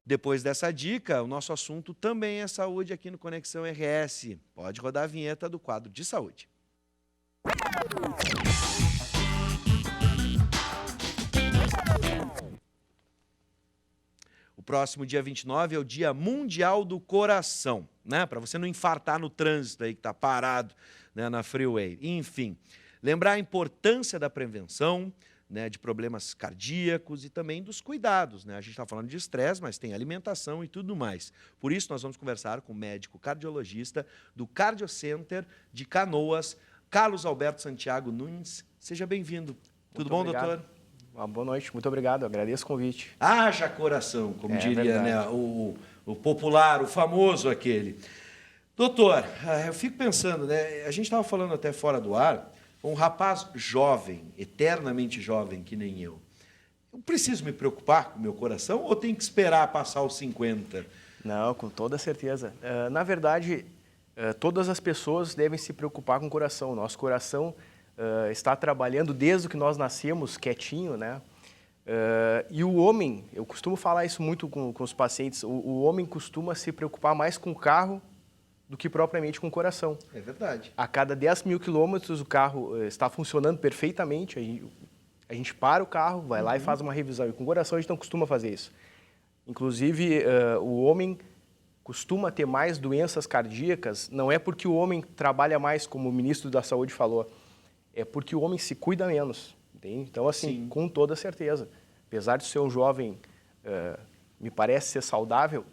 Depois dessa dica, o nosso assunto também é saúde aqui no Conexão RS. Pode rodar a vinheta do quadro de saúde. O próximo dia 29 é o Dia Mundial do Coração, né? Para você não infartar no trânsito aí que está parado, né, na freeway. Enfim, lembrar a importância da prevenção, né, de problemas cardíacos e também dos cuidados, né? A gente está falando de estresse, mas tem alimentação e tudo mais. Por isso, nós vamos conversar com o médico cardiologista do Cardio Center de Canoas, Carlos Alberto Santiago Nunes. Seja bem-vindo. Tudo bom, doutor? Uma boa noite, muito obrigado, agradeço o convite. Haja coração, como diria, né, o popular, o famoso aquele. Doutor, eu fico pensando, né, a gente estava falando até fora do ar, um rapaz jovem, eternamente jovem, que nem eu preciso me preocupar com o meu coração ou tenho que esperar passar os 50? Não, com toda certeza. Na verdade, todas as pessoas devem se preocupar com o coração. Nosso coração está trabalhando desde que nós nascemos quietinho, né? E o homem, eu costumo falar isso muito com os pacientes, o homem costuma se preocupar mais com o carro do que propriamente com o coração. É verdade. A cada 10 mil quilômetros o carro está funcionando perfeitamente, a gente para o carro, vai lá e faz uma revisão. E com o coração a gente não costuma fazer isso. Inclusive, o homem costuma ter mais doenças cardíacas, não é porque o homem trabalha mais, como o ministro da Saúde falou, é porque o homem se cuida menos. Entende? Então, assim, sim, com toda certeza, apesar de ser um jovem, me parece ser saudável,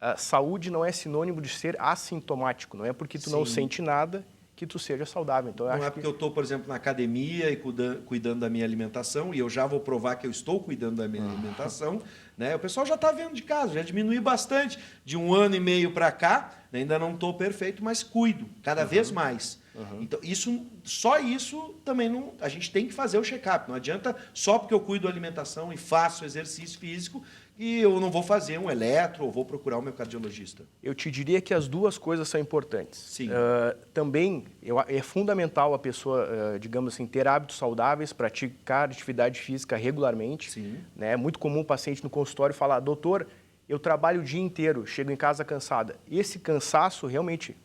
a saúde não é sinônimo de ser assintomático, não é porque tu não sente nada que tu seja saudável. Então, não é porque eu estou, por exemplo, na academia e cuidando da minha alimentação, e eu já vou provar que eu estou cuidando da minha alimentação, né? O pessoal já está vendo de casa, já diminui bastante. De 1 ano e meio para cá, ainda não estou perfeito, mas cuido cada vez mais. Então, só isso também não. A gente tem que fazer o check-up. Não adianta só porque eu cuido da alimentação e faço exercício físico e eu não vou fazer um eletro ou vou procurar o meu cardiologista. Eu te diria que as duas coisas são importantes. Sim. Também é fundamental a pessoa, digamos assim, ter hábitos saudáveis, praticar atividade física regularmente. Sim. Né? É muito comum o paciente no consultório falar, doutor, eu trabalho o dia inteiro, chego em casa cansada. Esse cansaço, realmente,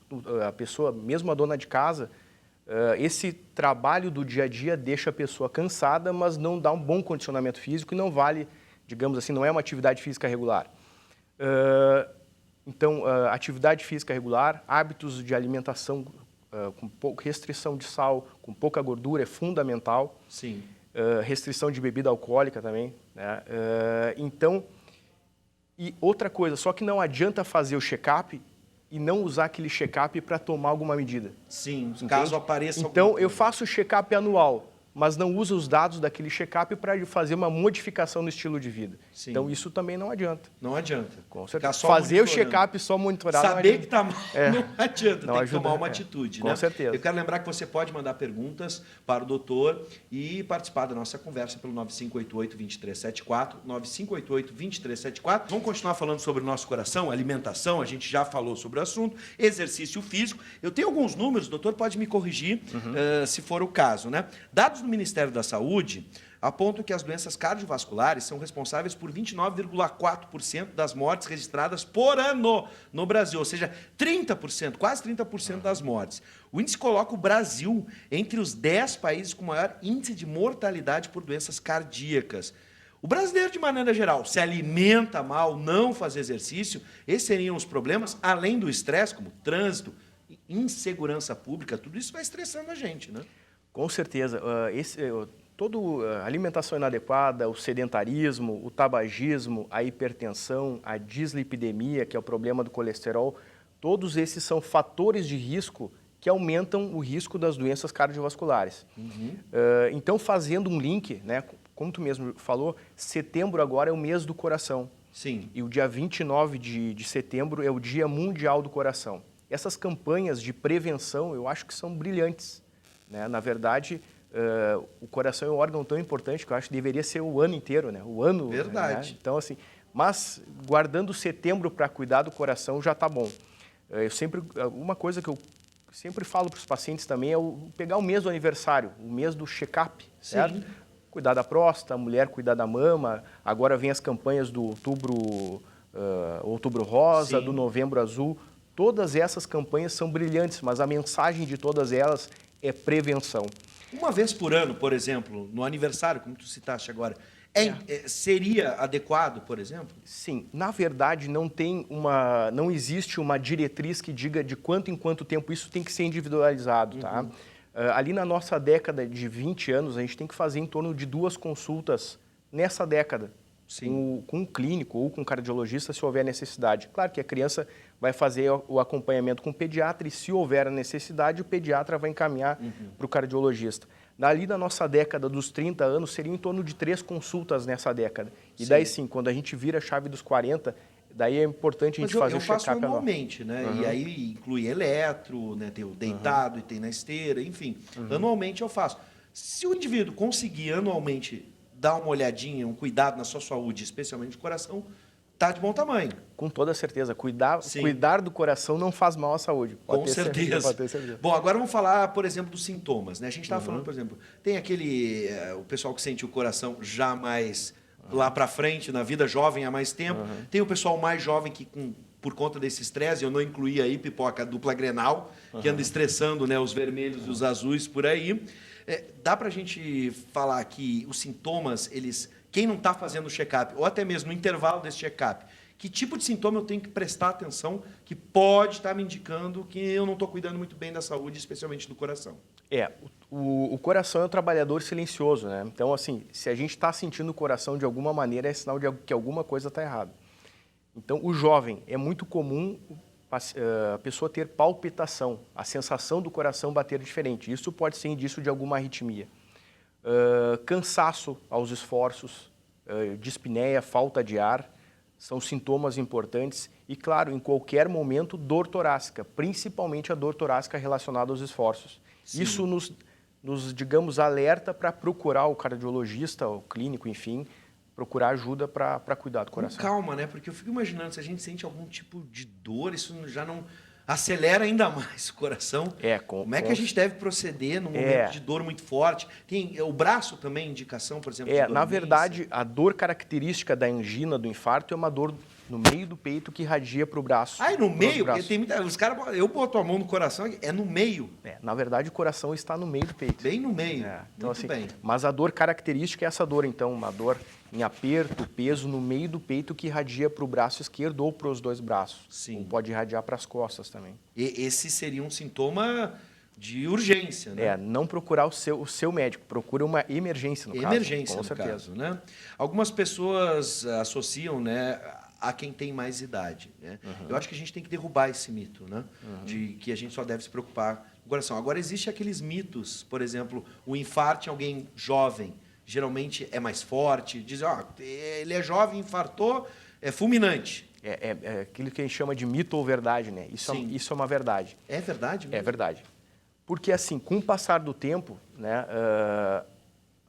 a pessoa, mesmo a dona de casa, esse trabalho do dia a dia deixa a pessoa cansada, mas não dá um bom condicionamento físico e não vale, digamos assim, não é uma atividade física regular. Então, atividade física regular, hábitos de alimentação com pouca restrição de sal, com pouca gordura é fundamental. Sim. Restrição de bebida alcoólica também, né? Então, e outra coisa, só que não adianta fazer o check-up e não usar aquele check-up para tomar alguma medida. Sim, caso apareça alguma Então, coisa. eu faço o check-up anual, mas não uso os dados daquele check-up para fazer uma modificação no estilo de vida. Sim. Então, isso também não adianta. Não adianta. Com certeza. Fazer o check-up só monitorar saber que está mal não adianta, não tem ajuda, que tomar uma atitude. Com certeza. Eu quero lembrar que você pode mandar perguntas para o doutor e participar da nossa conversa pelo 9588-2374, 9588-2374. Vamos continuar falando sobre o nosso coração, alimentação, a gente já falou sobre o assunto, exercício físico. Eu tenho alguns números, o doutor pode me corrigir se for o caso, né? Dados do Ministério da Saúde apontam que as doenças cardiovasculares são responsáveis por 29,4% das mortes registradas por ano no Brasil, ou seja, 30%, quase 30% das mortes. O índice coloca o Brasil entre os 10 países com maior índice de mortalidade por doenças cardíacas. O brasileiro, de maneira geral, se alimenta mal, não faz exercício, esses seriam os problemas, além do estresse, como trânsito, insegurança pública, tudo isso vai estressando a gente, né? Com certeza. Toda a alimentação inadequada, o sedentarismo, o tabagismo, a hipertensão, a dislipidemia, que é o problema do colesterol, todos esses são fatores de risco que aumentam o risco das doenças cardiovasculares. Então, fazendo um link, né, como tu mesmo falou, setembro agora é o mês do coração. Sim. E o dia 29 de setembro é o Dia Mundial do Coração. Essas campanhas de prevenção, eu acho que são brilhantes, né? Na verdade, o coração é um órgão tão importante que eu acho que deveria ser o ano inteiro, né? O ano. Verdade. Né? Então, assim, mas guardando setembro para cuidar do coração já está bom. Uma coisa que eu sempre falo para os pacientes também é pegar o mês do aniversário, o mês do check-up, certo? Cuidar da próstata, a mulher cuidar da mama. Agora vem as campanhas do outubro Outubro Rosa, Sim. do Novembro Azul. Todas essas campanhas são brilhantes, mas a mensagem de todas elas é prevenção. Uma vez por ano, por exemplo, no aniversário, como tu citaste agora, seria adequado, por exemplo? Sim, na verdade não existe uma diretriz que diga de quanto em quanto tempo isso tem que ser individualizado, tá? Ali na nossa década de 20 anos, a gente tem que fazer em torno de 2 consultas nessa década. Sim. Com um clínico ou com um cardiologista, se houver necessidade. Claro que a criança vai fazer o acompanhamento com o pediatra e, se houver a necessidade, o pediatra vai encaminhar para o cardiologista. Dali da nossa década dos 30 anos, seriam em torno de 3 consultas nessa década. E daí sim, quando a gente vira a chave dos 40, daí é importante a gente fazer o check-up. Eu faço anualmente, né? E aí inclui eletro, né? Tem o deitado e tem na esteira, enfim. Anualmente eu faço. Se o indivíduo conseguir anualmente dar uma olhadinha, um cuidado na sua saúde, especialmente do coração, tá de bom tamanho. Com toda certeza. Cuidar do coração não faz mal à saúde. Com certeza. Pode ter certeza. Bom, agora vamos falar, por exemplo, dos sintomas, né? A gente estava falando, por exemplo, tem aquele... o pessoal que sente o coração já mais lá para frente, na vida jovem há mais tempo. Tem o pessoal mais jovem que, por conta desse estresse, eu não incluí aí, Pipoca, a dupla Grenal, que anda estressando, né, os vermelhos e os azuis por aí. Dá para a gente falar que os sintomas, quem não está fazendo o check-up, ou até mesmo no intervalo desse check-up, que tipo de sintoma eu tenho que prestar atenção que pode estar me indicando que eu não estou cuidando muito bem da saúde, especialmente do coração? O coração é um trabalhador silencioso, né? Então, assim, se a gente está sentindo o coração de alguma maneira, é sinal de que alguma coisa está errada. Então, o jovem, é muito comum a pessoa ter palpitação, a sensação do coração bater diferente. Isso pode ser indício de alguma arritmia. Cansaço aos esforços, dispneia, falta de ar, são sintomas importantes. E, claro, em qualquer momento, dor torácica, principalmente a dor torácica relacionada aos esforços. Sim. Isso nos, digamos, alerta para procurar o cardiologista, o clínico, enfim, procurar ajuda para cuidar do coração. Com calma, né? Porque eu fico imaginando, se a gente sente algum tipo de dor, isso já não acelera ainda mais o coração. Como é que a gente deve proceder num momento de dor muito forte? Tem o braço também, indicação, por exemplo, de dormência? Na verdade, a dor característica da angina, do infarto, é uma dor no meio do peito que irradia para o braço. No meio? Porque tem os caras, eu boto a mão no coração, é no meio. Na verdade, o coração está no meio do peito. Bem no meio. Então, muito assim, bem. Mas a dor característica é essa dor, então, uma dor em aperto, peso no meio do peito que irradia para o braço esquerdo ou para os 2 braços. Sim. Ou pode irradiar para as costas também. Esse seria um sintoma de urgência, né? Não procurar o seu médico, procura uma emergência, no caso. Emergência, com no certeza. caso, né? Algumas pessoas associam, né, a quem tem mais idade, né? Eu acho que a gente tem que derrubar esse mito, né? De que a gente só deve se preocupar com o coração. Agora, existem aqueles mitos, por exemplo, o infarto em alguém jovem, geralmente é mais forte, dizem, ele é jovem, infartou, é fulminante. É aquilo que a gente chama de mito ou verdade, né? Isso é uma verdade. É verdade mesmo? É verdade. Porque, assim, com o passar do tempo, né,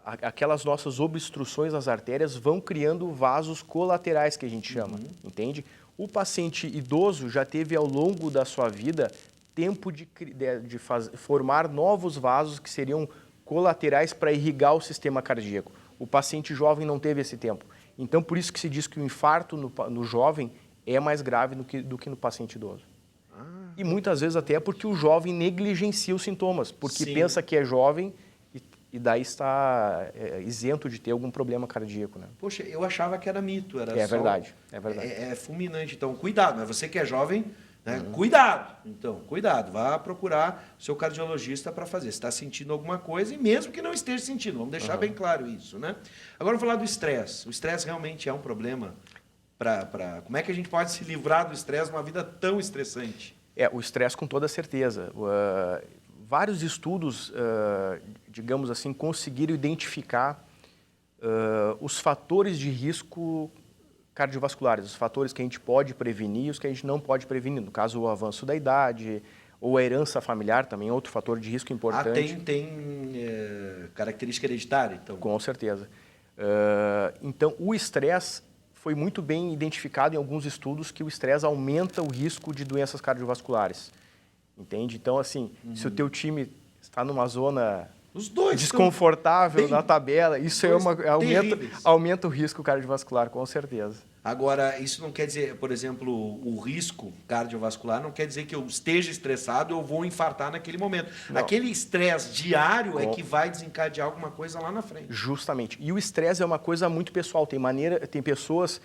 aquelas nossas obstruções nas artérias vão criando vasos colaterais, que a gente chama, entende? O paciente idoso já teve, ao longo da sua vida, tempo de formar novos vasos que seriam colaterais para irrigar o sistema cardíaco. O paciente jovem não teve esse tempo. Então, por isso que se diz que o infarto no jovem é mais grave do que no paciente idoso. E muitas vezes até porque o jovem negligencia os sintomas, porque pensa que é jovem e daí está isento de ter algum problema cardíaco, né? Poxa, eu achava que era mito. Era só... verdade. É fulminante. Então, cuidado. Mas você que é jovem, né? Cuidado. Então, cuidado. Vá procurar o seu cardiologista para fazer. Se está sentindo alguma coisa, e mesmo que não esteja sentindo. Vamos deixar bem claro isso, né? Agora, vamos falar do estresse. O estresse realmente é um problema como é que a gente pode se livrar do estresse numa vida tão estressante? O estresse com toda certeza. Vários estudos, digamos assim, conseguiram identificar os fatores de risco cardiovasculares, os fatores que a gente pode prevenir e os que a gente não pode prevenir. No caso, o avanço da idade, ou a herança familiar também é outro fator de risco importante. Tem característica hereditária, então? Com certeza. Então, o estresse foi muito bem identificado em alguns estudos que o estresse aumenta o risco de doenças cardiovasculares. Entende? Então, assim, se o teu time está numa zona desconfortável na tabela, isso aumenta o risco cardiovascular, com certeza. Agora, isso não quer dizer, por exemplo, o risco cardiovascular não quer dizer que eu esteja estressado, eu vou infartar naquele momento. Não. Aquele estresse diário é que vai desencadear alguma coisa lá na frente. Justamente. E o estresse é uma coisa muito pessoal. Tem pessoas,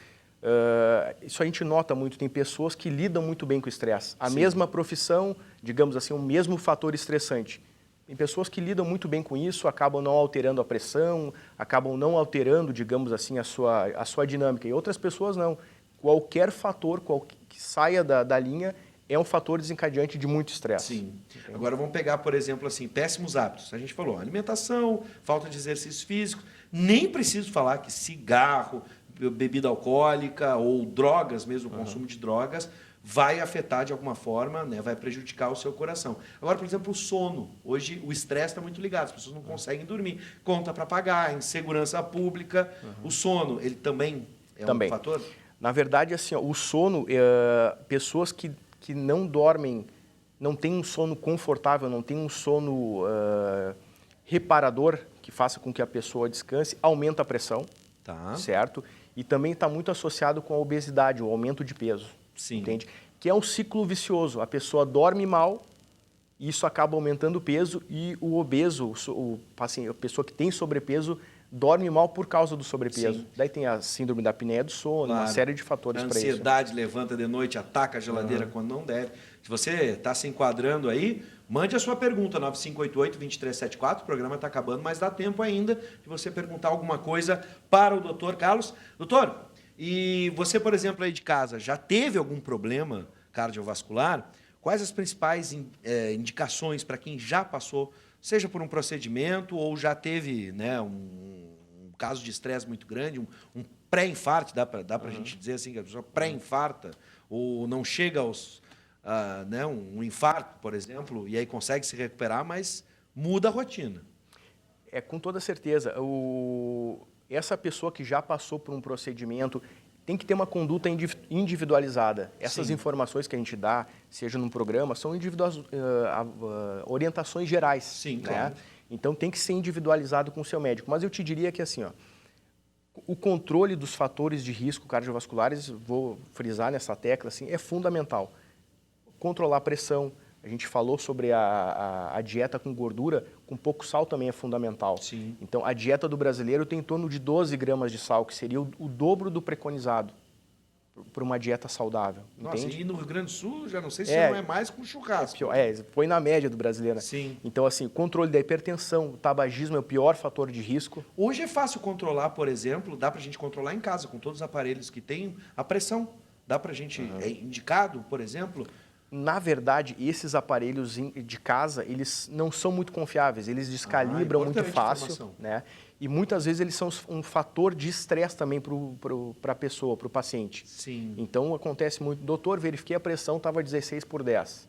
isso a gente nota muito, tem pessoas que lidam muito bem com o estresse. A mesma profissão, digamos assim, o mesmo fator estressante. Tem pessoas que lidam muito bem com isso, acabam não alterando a pressão, acabam não alterando, digamos assim, a sua dinâmica. E outras pessoas não. Qualquer fator que saia da linha é um fator desencadeante de muito estresse. Sim. Agora vamos pegar, por exemplo, assim, péssimos hábitos. A gente falou alimentação, falta de exercício físico. Nem preciso falar que cigarro, bebida alcoólica ou drogas mesmo, o consumo de drogas, vai afetar de alguma forma, né? Vai prejudicar o seu coração. Agora, por exemplo, o sono. Hoje o estresse está muito ligado, as pessoas não conseguem dormir. Conta para pagar, insegurança pública. O sono, ele também é um fator? Na verdade, assim, ó, o sono, pessoas que não dormem, não têm um sono confortável, não têm um sono reparador, que faça com que a pessoa descanse, aumenta a pressão, certo? E também está muito associado com a obesidade, o aumento de peso. Sim. Entende? Que é um ciclo vicioso. A pessoa dorme mal, isso acaba aumentando o peso e o obeso, assim, a pessoa que tem sobrepeso, dorme mal por causa do sobrepeso. Sim. Daí tem a síndrome da apneia do sono, uma série de fatores para isso. A ansiedade levanta de noite, ataca a geladeira quando não deve. Se você está se enquadrando aí, mande a sua pergunta, 9588-2374. O programa está acabando, mas dá tempo ainda de você perguntar alguma coisa para o Dr. Carlos. Doutor, e você, por exemplo, aí de casa, já teve algum problema cardiovascular? Quais as principais indicações para quem já passou, seja por um procedimento ou já teve, né, um caso de estresse muito grande, um pré-infarto, dá para a gente dizer assim, que a pessoa pré-infarta ou não chega aos né, um infarto, por exemplo, e aí consegue se recuperar, mas muda a rotina. Com toda certeza. Essa pessoa que já passou por um procedimento tem que ter uma conduta individualizada. Essas informações que a gente dá, seja num programa, são orientações gerais. Sim, né? claro. Então tem que ser individualizado com o seu médico. Mas eu te diria que assim, ó, o controle dos fatores de risco cardiovasculares, vou frisar nessa tecla, assim, é fundamental. Controlar a pressão. A gente falou sobre a dieta com gordura, com pouco sal também é fundamental. Sim. Então, a dieta do brasileiro tem em torno de 12 gramas de sal, que seria o dobro do preconizado para uma dieta saudável. Nossa, entende? e no Rio Grande do Sul, já não sei se não é mais com churrasco. Põe na média do brasileiro. Sim. Então, assim, controle da hipertensão, o tabagismo é o pior fator de risco. Hoje é fácil controlar, por exemplo, dá para a gente controlar em casa, com todos os aparelhos que tem, a pressão. Dá para a gente, é indicado, por exemplo... Na verdade, esses aparelhos de casa, eles não são muito confiáveis, eles descalibram muito fácil, né? E muitas vezes eles são um fator de estresse também para a pessoa, para o paciente. Sim. Então, acontece muito, doutor, verifiquei a pressão, estava 16/10.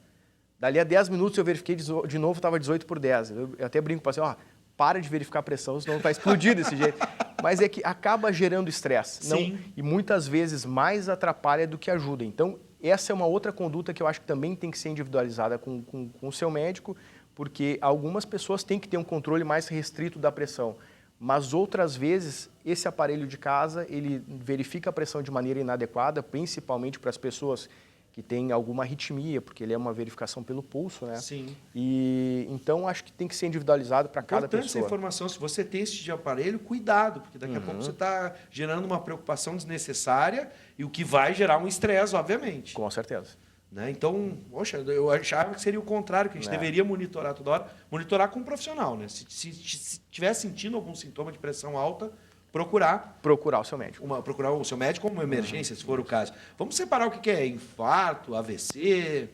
Dali a 10 minutos eu verifiquei de novo, estava 18/10. Eu até brinco com o paciente, para de verificar a pressão, senão vai explodir desse jeito. Mas é que acaba gerando estresse. E muitas vezes mais atrapalha do que ajuda. Então, essa é uma outra conduta que eu acho que também tem que ser individualizada com o seu médico, porque algumas pessoas têm que ter um controle mais restrito da pressão, mas outras vezes esse aparelho de casa, ele verifica a pressão de maneira inadequada, principalmente para as pessoas que têm alguma arritmia, porque ele é uma verificação pelo pulso, né? Sim. E então acho que tem que ser individualizado para cada pessoa. Importante essa informação, se você tem esse tipo de aparelho, cuidado, porque daqui a pouco você está gerando uma preocupação desnecessária e o que vai gerar um estresse, obviamente. Com certeza. Né? Então, poxa, eu achava que seria o contrário, que a gente deveria monitorar toda hora, monitorar com um profissional, né? Se estiver sentindo algum sintoma de pressão alta, procurar o seu médico. Procurar o seu médico como uma emergência, se for o caso. Vamos separar o que é infarto, AVC,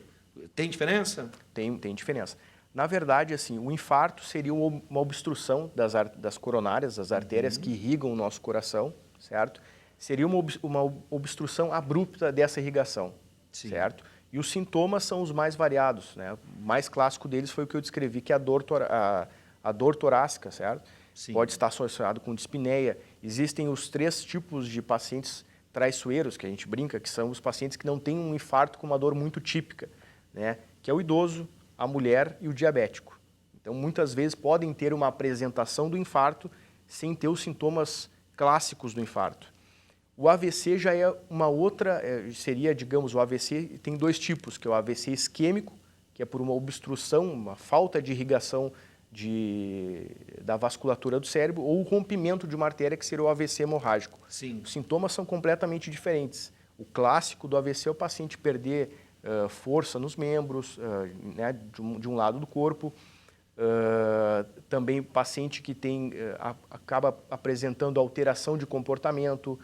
tem diferença? Tem diferença. Na verdade, assim, o infarto seria uma obstrução das coronárias, das artérias que irrigam o nosso coração, certo? Seria uma obstrução abrupta dessa irrigação, certo? E os sintomas são os mais variados, né? O mais clássico deles foi o que eu descrevi, que é a dor torácica, certo? Sim. Pode estar associado com dispneia. Existem os 3 tipos de pacientes traiçoeiros, que a gente brinca, que são os pacientes que não têm um infarto com uma dor muito típica, né? Que é o idoso, a mulher e o diabético. Então, muitas vezes podem ter uma apresentação do infarto sem ter os sintomas clássicos do infarto. O AVC já é uma outra, seria, digamos, o AVC tem dois tipos, que é o AVC isquêmico, que é por uma obstrução, uma falta de irrigação da vasculatura do cérebro, ou o rompimento de uma artéria, que seria o AVC hemorrágico. Sim. Os sintomas são completamente diferentes. O clássico do AVC é o paciente perder força nos membros, né, de um lado do corpo. Também o paciente que acaba apresentando alteração de comportamento,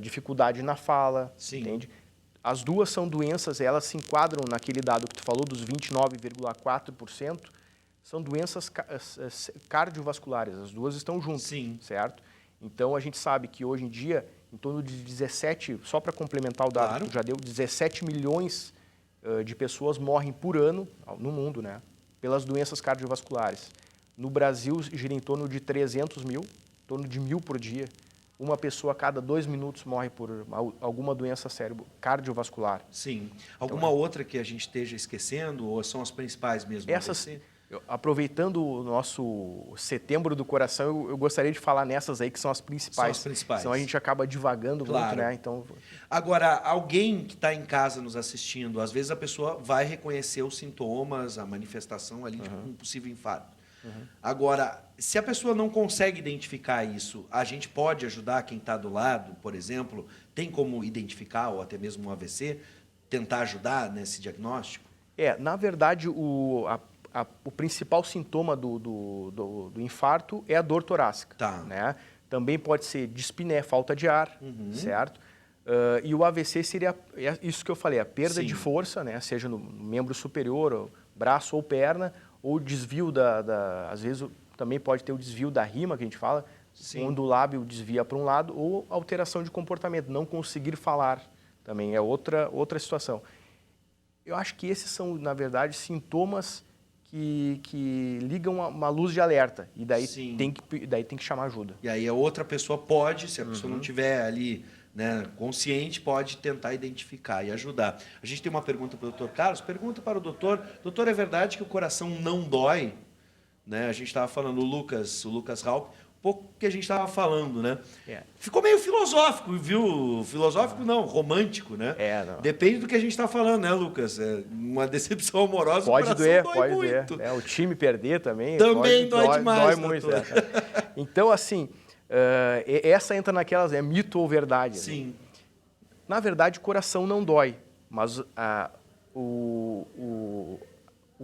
dificuldade na fala, Sim. entende? As duas são doenças, elas se enquadram naquele dado que tu falou, dos 29,4%, são doenças cardiovasculares, as duas estão juntas, Sim. certo? Então, a gente sabe que hoje em dia, em torno de 17, só para complementar o dado Claro. que tu já deu, 17 milhões de pessoas morrem por ano no mundo, né? Pelas doenças cardiovasculares. No Brasil, gira em torno de 300 mil, em torno de 1.000 por dia. Uma pessoa a cada 2 minutos morre por alguma doença cardiovascular. Sim. Alguma outra que a gente esteja esquecendo, ou são as principais mesmo? Essas, aproveitando o nosso Setembro do Coração, eu gostaria de falar nessas aí que são as principais. São as principais. Senão a gente acaba divagando Claro. muito, né? Então, agora, alguém que está em casa nos assistindo, às vezes a pessoa vai reconhecer os sintomas, a manifestação ali de um possível infarto. Agora, se a pessoa não consegue identificar isso, a gente pode ajudar quem está do lado, por exemplo, tem como identificar, ou até mesmo um AVC, tentar ajudar nesse diagnóstico? na verdade, o principal sintoma do infarto é a dor torácica. Tá. Né? Também pode ser dispneia, falta de ar, certo? E o AVC seria isso que eu falei, a perda Sim. de força, né? Seja no membro superior, ou braço ou perna, ou desvio às vezes também pode ter o desvio da rima, que a gente fala, Sim. onde o lábio desvia para um lado, ou alteração de comportamento, não conseguir falar também é outra situação. Eu acho que esses são, na verdade, sintomas que ligam uma luz de alerta, e daí tem que chamar ajuda. E aí a outra pessoa pode, se a pessoa não estiver ali, né, consciente, pode tentar identificar e ajudar. A gente tem uma pergunta para o doutor Carlos. Pergunta para o doutor. Doutor, é verdade que o coração não dói? Né? A gente estava falando, o Lucas Raup, um pouco que a gente estava falando, né? Ficou meio filosófico, viu? Filosófico não, romântico, né? Não. Depende do que a gente está falando, né, Lucas? Uma decepção amorosa, pode o coração dói muito. Muito. O time perder também. Também dói demais, dói muito. Então, assim, essa entra naquelas, é mito ou verdade. Sim. Né? Na verdade, o coração não dói, mas o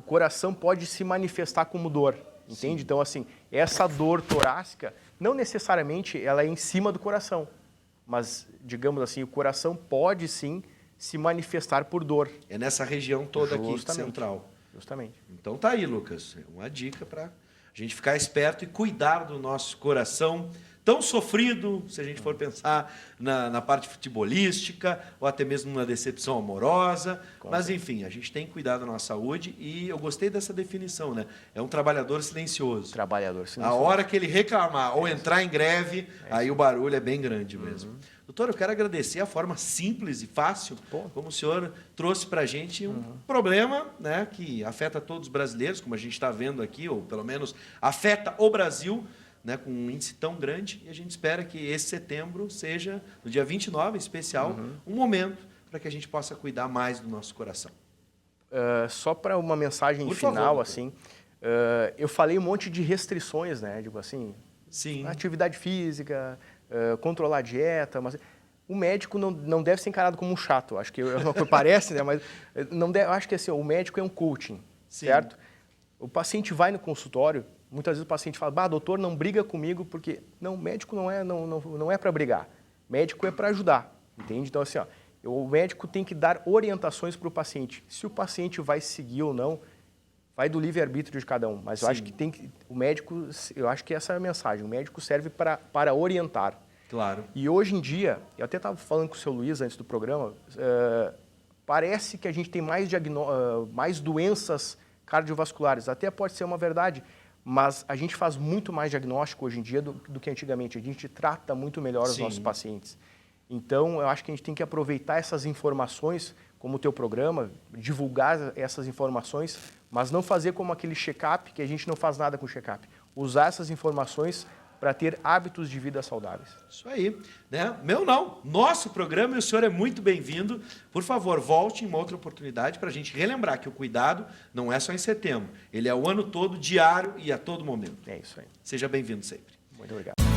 coração pode se manifestar como dor. Entende? Sim. Então, assim, essa dor torácica, não necessariamente ela é em cima do coração, mas, digamos assim, o coração pode sim se manifestar por dor. É nessa região toda aqui Justamente. central. Justamente. Então tá aí, Lucas, uma dica para a gente ficar esperto e cuidar do nosso coração tão sofrido, se a gente for pensar na parte futebolística, ou até mesmo na decepção amorosa. Mas, enfim, a gente tem que cuidar da nossa saúde e eu gostei dessa definição, né? É um trabalhador silencioso. Trabalhador silencioso. A hora que ele reclamar ou entrar em greve, aí o barulho é bem grande mesmo. Doutor, eu quero agradecer a forma simples e fácil como o senhor trouxe para a gente um problema, né, que afeta todos os brasileiros, como a gente está vendo aqui, ou pelo menos afeta o Brasil, né, com um índice tão grande, e a gente espera que esse setembro seja, no dia 29, em especial, um momento para que a gente possa cuidar mais do nosso coração. Só para uma mensagem Por final, favor, assim, eu falei um monte de restrições, né? Digo assim, Sim. atividade física, controlar a dieta, mas o médico não deve ser encarado como um chato, acho que parece, né? Mas não deve, acho que assim, o médico é um coaching, certo? O paciente vai no consultório, muitas vezes o paciente fala, doutor, não briga comigo, porque não, médico não é para brigar, médico é para ajudar, entende? Então assim, o médico tem que dar orientações para o paciente. Se o paciente vai seguir ou não, vai do livre-arbítrio de cada um. Mas eu acho que o médico, eu acho que essa é a mensagem. O médico serve para orientar. Claro. E hoje em dia, eu até estava falando com o seu Luiz antes do programa, parece que a gente tem mais doenças cardiovasculares. Até pode ser uma verdade, mas a gente faz muito mais diagnóstico hoje em dia do que antigamente. A gente trata muito melhor os nossos pacientes. Então, eu acho que a gente tem que aproveitar essas informações, como o teu programa, divulgar essas informações, mas não fazer como aquele check-up, que a gente não faz nada com check-up. Usar essas informações para ter hábitos de vida saudáveis. Isso aí, né? Meu não, nosso programa, e o senhor é muito bem-vindo. Por favor, volte em uma outra oportunidade para a gente relembrar que o cuidado não é só em setembro, ele é o ano todo, diário e a todo momento. É isso aí. Seja bem-vindo sempre. Muito obrigado.